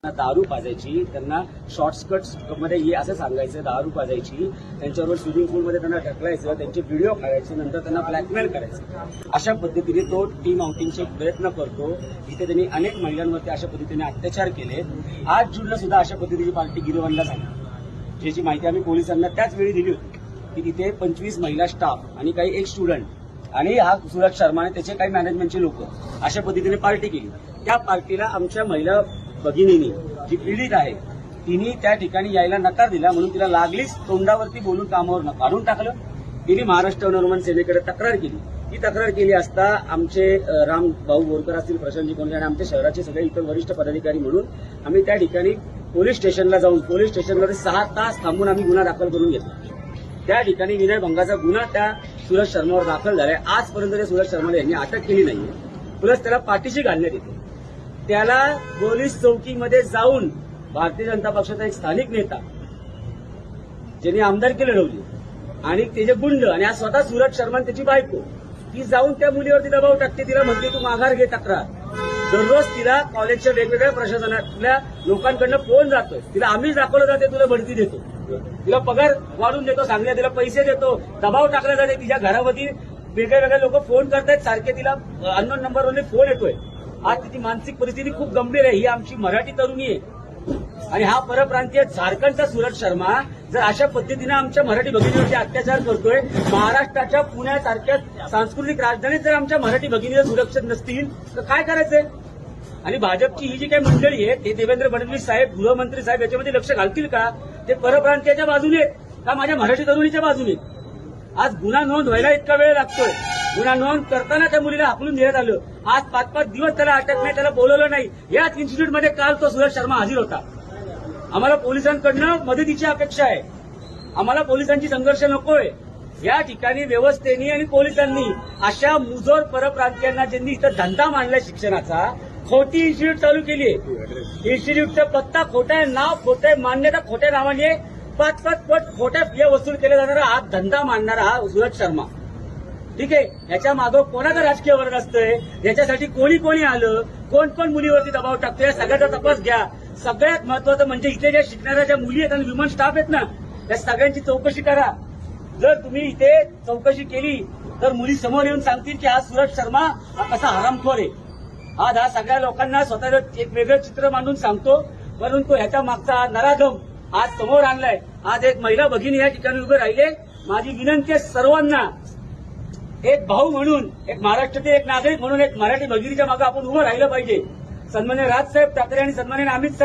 दारू पाजायची, त्यांना शॉर्टकट मध्ये ये असं सांगायचं, दारू पाजायची, त्यांच्यावर स्विमिंग पूलमध्ये त्यांना ढकलायचं, त्यांचे व्हिडिओ काढायचे, नंतर त्यांना ब्लॅकमेल करायचं. अशा पद्धतीने तो टीम आउटिंगचे प्रयत्न करतो. इथे त्यांनी अनेक महिलांवरती अशा पद्धतीने अत्याचार केले. 8 जूनला सुद्धा अशा पद्धतीची पार्टी गिरोवनला झाली, ज्याची माहिती आम्ही पोलिसांना त्याच वेळी दिली होती की तिथे 25 महिला स्टाफ आणि काही एक स्टुडंट आणि हा सूरज शर्मा आणि त्याचे काही मॅनेजमेंटचे लोक अशा पद्धतीने पार्टी केली. त्या पार्टीला आमच्या महिला भगिनींनी, जी पीडित आहे, तिने त्या ठिकाणी यायला नकार दिला, म्हणून तिला लागलीच तोंडावरती बोलून कामावर काढून टाकलं. तिने महाराष्ट्र नवनिर्माण सेनेकडे तक्रार केली. ही तक्रार केली असता आमचे राम भाऊ बोरकर असतील, प्रशांतजी कोंडे आणि आमच्या शहराचे सगळे इतर वरिष्ठ पदाधिकारी म्हणून आम्ही त्या ठिकाणी पोलीस स्टेशनला जाऊन पोलीस स्टेशनमध्ये 6 तास थांबून आम्ही गुन्हा दाखल करून घेतला. त्या ठिकाणी विनयभंगाचा गुन्हा त्या सूरज शर्मावर दाखल झालाय. आजपर्यंत त्या सूरज शर्माला यांनी अटक केली नाहीये, प्लस त्याला पाठीशी घालण्यात येते. त्याला पोलीस चौकीमध्ये जाऊन भारतीय जनता पक्षाचा एक स्थानिक नेता, ज्यांनी आमदारकी लढवली, आणि त्याचे गुंड आणि आज स्वतः सूरज शर्मा त्याची बायको, ती जाऊन त्या मुलीवरती दबाव टाकते. तिला म्हणते तू माघार घे तक्रार. दररोज तिला कॉलेजच्या वेगवेगळ्या प्रशासनातल्या लोकांकडनं फोन जातोय. तिला आम्हीच दाखवलं जाते, तुला बढती देतो, तिला पगार वाढून देतो, सांगल्या तिला पैसे देतो, दबाव टाकला जाते. तिच्या घरावरती वेगळे वेगळे लोक फोन करतायत, सारखे तिला अननोन नंबरवरून फोन येतोय. आज तिची मानसिक परिस्थिती खूप गंभीर आहे. ही आमची मराठी तरुणी आहे आणि हा परप्रांतीय झारखंडचा सूरज शर्मा जर अशा पद्धतीने आमच्या मराठी भगिनीवरती अत्याचार करतोय, महाराष्ट्राच्या पुण्यासारख्या सांस्कृतिक राजधानीत जर आमच्या मराठी भगिनी सुरक्षित नसतील तर काय करायचंय? आणि भाजपची ही जी काही मंडळी आहे, ते देवेंद्र फडणवीस साहेब, गृहमंत्री साहेब याच्यामध्ये लक्ष घालतील का? ते परप्रांतीयाच्या बाजूने का माझ्या मराठी तरुणीच्या बाजूने? आज गुन्हा नोंद व्हायला इतका वेळ लागतोय. गुन्हा नोंद करताना त्या मुलीला हाकलून देण्यात आलं. आज 5-5 दिवस त्याला अटक नाही, त्याला बोलवलं नाही. याच इन्स्टिट्यूटमध्ये काल तो सूरज शर्मा हजर होता. आम्हाला पोलिसांकडनं मदतीची अपेक्षा आहे. आम्हाला पोलिसांची संघर्ष नकोय. या ठिकाणी व्यवस्थेने आणि पोलिसांनी अशा मुजोर परप्रांतीयांना, ज्यांनी इथं धंदा मांडलाय शिक्षणाचा, खोटी इन्स्टिट्यूट चालू केली आहे. इन्स्टिट्यूटचा पत्ता खोटा आहे, नाव खोटं आहे, मान्यता खोट्या नावाने 5-5 पट खोट्या फिया वसूल केल्या जाणारा हा धंदा मांडणारा हा सूरज शर्मा. ठीक आहे, याच्या मागं कोणाचं राजकीय वर्ग असतंय, याच्यासाठी कोणी कोणी आलं, कोण कोण मुलीवरती दबाव टाकतोय, या सगळ्याचा तपास घ्या. सगळ्यात महत्वाचं म्हणजे इथे ज्या शिकणाऱ्या ज्या मुली आहेत आणि ह्युमन स्टाफ आहेत ना, त्या सगळ्यांची चौकशी करा. जर तुम्ही इथे चौकशी केली तर मुली समोर येऊन सांगतील की हा सूरज शर्मा हा कसा हरामखोर आहे. आज हा सगळ्या लोकांना स्वतःचं एक वेगळं चित्र मांडून सांगतो, परंतु ह्याच्या मागचा नराधम आज समोर आणलाय. आज एक महिला भगिनी या ठिकाणी उभे राहिले. माझी विनंती आहे सर्वांना, एक भाऊ म्हणून, एक महाराष्ट्रातील एक नागरिक म्हणून, एक मराठी भगिनीच्या मागे आपण उभं राहिलं पाहिजे. सन्माननीय राजसाहेब ठाकरे आणि सन्माननीय अमित साहेब